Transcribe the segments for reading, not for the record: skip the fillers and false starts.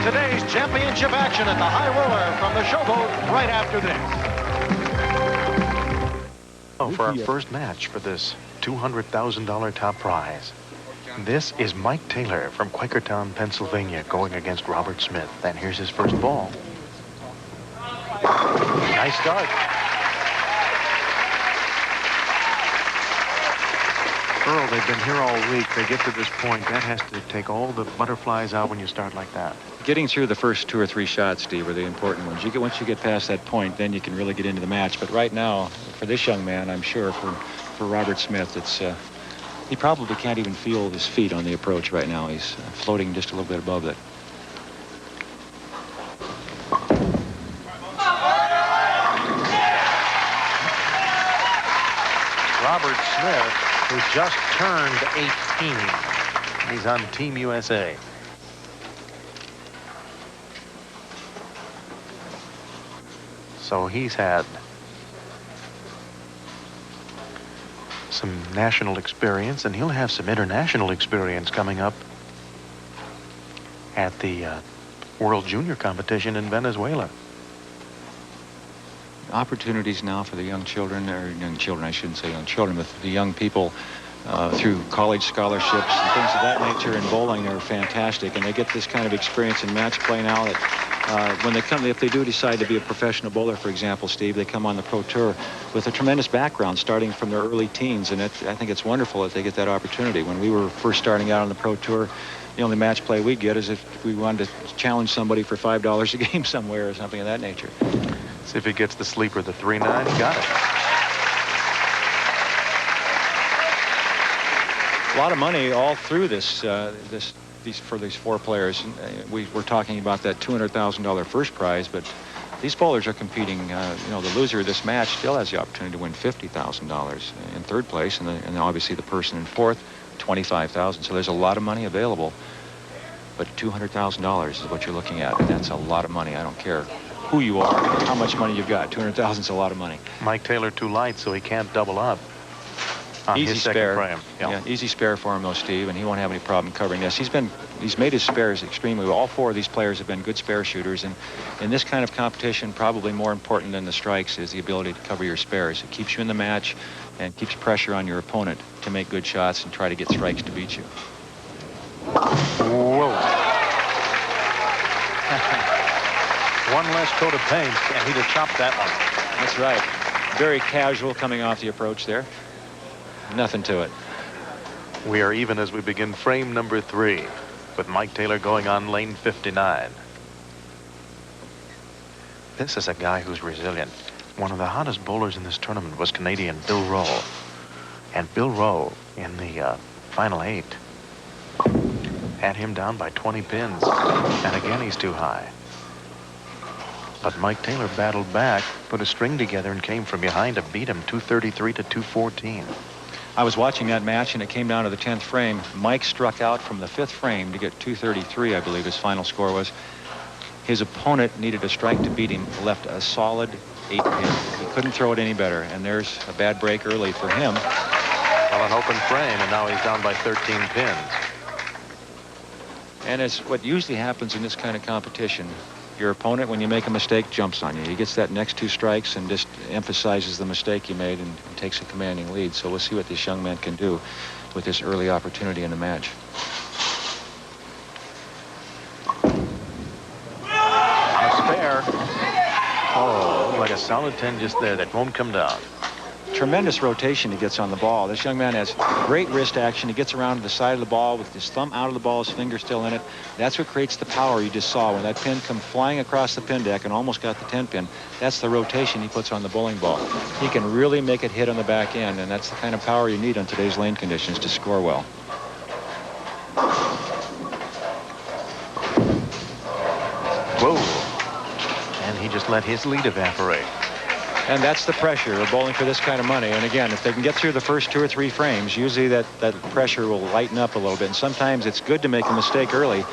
today's championship action at the High Roller from the Showboat right after this. Oh, for our first match for this $200,000 top prize. This is Mike Taylor from Quakertown, Pennsylvania, going against Robert Smith. And here's his first ball. Nice start. Earl, they've been here all week. They get to this point. That has to take all the butterflies out when you start like that. Getting through the first 2 or 3 shots, Steve, are the important ones. Once you get past that point, then you can really get into the match. But right now, for this young man, I'm sure for Robert Smith, it's he probably can't even feel his feet on the approach right now. He's floating just a little bit above it. Robert Smith, who just turned 18. He's on Team USA. So he's had some national experience, and he'll have some international experience coming up at the World Junior Competition in Venezuela. Opportunities now for the young children, or young children, I shouldn't say young children, but the young people through college scholarships and things of that nature in bowling are fantastic, and they get this kind of experience in match play now that when they come, if they do decide to be a professional bowler, for example, Steve, they come on the Pro Tour with a tremendous background starting from their early teens, and I think it's wonderful that they get that opportunity. When we were first starting out on the Pro Tour, the only match play we'd get is if we wanted to challenge somebody for $5 a game somewhere or something of that nature. See if he gets the sleeper, the 3-9. He got it. A lot of money all through this for these 4 players. We were talking about that $200,000 first prize, but these bowlers are competing. You know, the loser of this match still has the opportunity to win $50,000 in third place, and obviously the person in fourth, $25,000. So there's a lot of money available, but $200,000 is what you're looking at, and that's a lot of money. I don't care who you are, how much money you've got. $200,000 is a lot of money. Mike Taylor too light, so he can't double up on easy his spare. second frame. Yeah, easy spare for him though, Steve, and he won't have any problem covering this. He's made his spares extremely well. All 4 of these players have been good spare shooters, and in this kind of competition, probably more important than the strikes is the ability to cover your spares. It keeps you in the match and keeps pressure on your opponent to make good shots and try to get strikes to beat you. Whoa. One less coat of paint, and he'd have chopped that one. That's right. Very casual coming off the approach there. Nothing to it. We are even as we begin frame number 3, with Mike Taylor going on lane 59. This is a guy who's resilient. One of the hottest bowlers in this tournament was Canadian Bill Rowe. And Bill Rowe, in the final 8, had him down by 20 pins. And again, he's too high. But Mike Taylor battled back, put a string together, and came from behind to beat him 233 to 214. I was watching that match, and it came down to the 10th frame. Mike struck out from the 5th frame to get 233, I believe his final score was. His opponent needed a strike to beat him, left a solid 8 pin. He couldn't throw it any better, and there's a bad break early for him. Well, an open frame, and now he's down by 13 pins. And it's what usually happens in this kind of competition. Your opponent, when you make a mistake, jumps on you. He gets that next 2 strikes and just emphasizes the mistake you made and takes a commanding lead. So we'll see what this young man can do with this early opportunity in the match. A spare. Oh, like a solid 10 just there. That won't come down. Tremendous rotation he gets on the ball. This young man has great wrist action. He gets around to the side of the ball with his thumb out of the ball, his finger still in it. That's what creates the power you just saw when that pin come flying across the pin deck and almost got the 10 pin. That's the rotation he puts on the bowling ball. He can really make it hit on the back end, and that's the kind of power you need on today's lane conditions to score well. Whoa. And he just let his lead evaporate. And that's the pressure of bowling for this kind of money. And again, if they can get through the first 2 or 3 frames, usually that pressure will lighten up a little bit. And sometimes it's good to make a mistake early.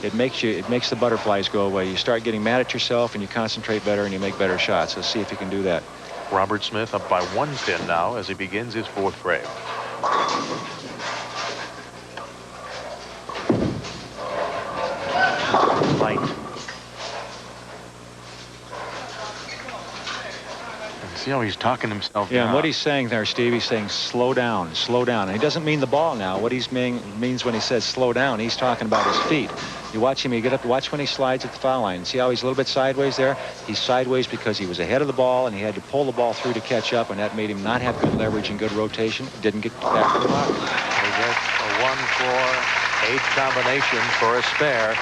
It makes the butterflies go away. You start getting mad at yourself, and you concentrate better, and you make better shots. Let's see if you can do that. Robert Smith up by 1 pin now as he begins his 4th frame. right. See how he's talking himself Yeah, down. and what he's saying there, Steve, he's saying slow down, slow down. And he doesn't mean the ball now. What he's means when he says slow down, he's talking about his feet. You watch him, you get up, watch when he slides at the foul line. See how he's a little bit sideways there? He's sideways because he was ahead of the ball and he had to pull the ball through to catch up, and that made him not have good leverage and good rotation. Didn't get back to the ball. He gets a 1-4-8 combination for a spare.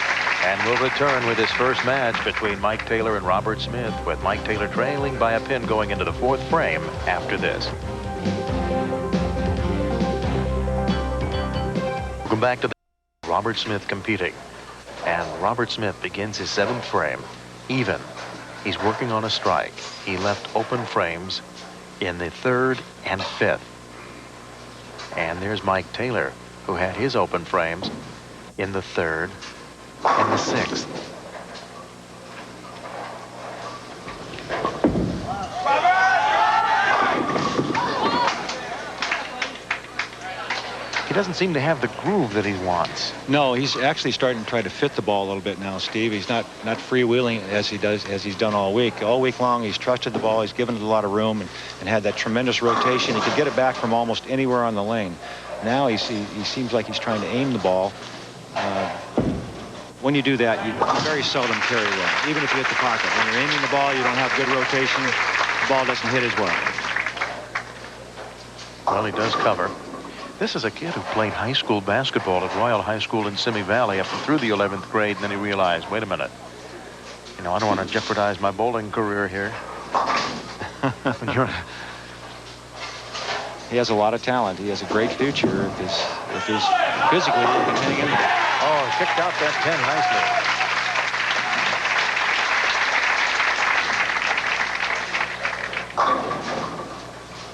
And we'll return with his first match between Mike Taylor and Robert Smith, with Mike Taylor trailing by a pin going into the 4th frame after this. Welcome back to Robert Smith competing. And Robert Smith begins his 7th frame even. He's working on a strike. He left open frames in the 3rd and 5th. And there's Mike Taylor, who had his open frames in the 3rd and the 6th. He doesn't seem to have the groove that he wants. No, he's actually starting to try to fit the ball a little bit now, Steve. He's not freewheeling as he's done all week. All week long, he's trusted the ball. He's given it a lot of room and had that tremendous rotation. He could get it back from almost anywhere on the lane. Now he seems like he's trying to aim the ball. When you do that, you very seldom carry well, even if you hit the pocket. When you're aiming the ball, you don't have good rotation. The ball doesn't hit as well. Well, he does cover. This is a kid who played high school basketball at Royal High School in Simi Valley up through the 11th grade, and then he realized, wait a minute, you know, I don't want to jeopardize my bowling career here. He has a lot of talent. He has a great future if he's physically hanging in there. Oh, kicked out that 10 nicely.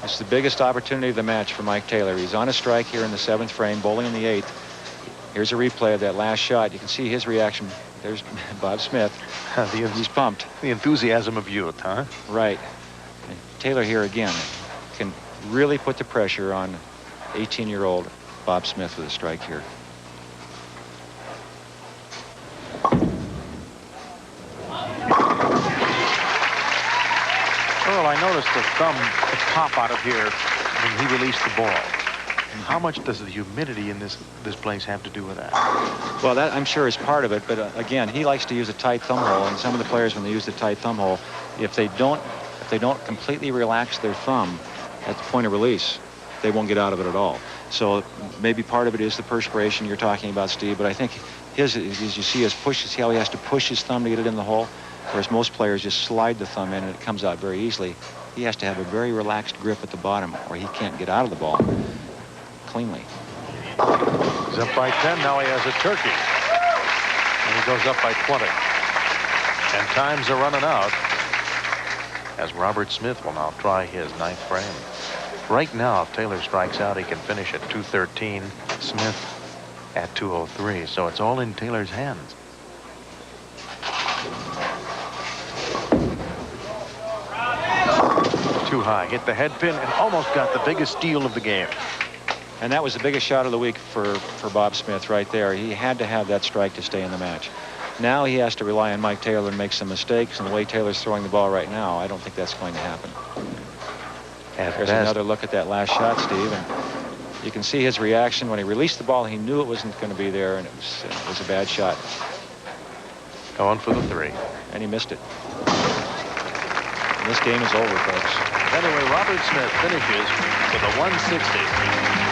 It's the biggest opportunity of the match for Mike Taylor. He's on a strike here in the 7th frame, bowling in the 8th. Here's a replay of that last shot. You can see his reaction. There's Bob Smith. He's pumped. The enthusiasm of youth, huh? Right. And Taylor here again can really put the pressure on 18-year-old Bob Smith with a strike here. Earl, I noticed the thumb pop out of here when he released the ball. How much does the humidity in this place have to do with that? Well, that I'm sure is part of it, but again, he likes to use a tight thumb hole, and some of the players, when they use the tight thumb hole, if they don't completely relax their thumb at the point of release, they won't get out of it at all. So maybe part of it is the perspiration you're talking about, Steve, but I think his, as you see his push, see how he has to push his thumb to get it in the hole, whereas most players just slide the thumb in and it comes out very easily. He has to have a very relaxed grip at the bottom, or he can't get out of the ball cleanly. He's up by 10. Now he has a turkey. And he goes up by 20. And times are running out as Robert Smith will now try his 9th frame. Right now, if Taylor strikes out, he can finish at 213. Smith at 203. So it's all in Taylor's hands. Too high. Hit the head pin and almost got the biggest steal of the game. And that was the biggest shot of the week for Bob Smith right there. He had to have that strike to stay in the match. Now he has to rely on Mike Taylor and make some mistakes, and the way Taylor's throwing the ball right now, I don't think that's going to happen. There's another look at that last shot, Steve, and you can see his reaction. When he released the ball, he knew it wasn't going to be there, and it was a bad shot. Going for the 3. And he missed it. And this game is over, folks. Anyway, Robert Smith finishes with a 160.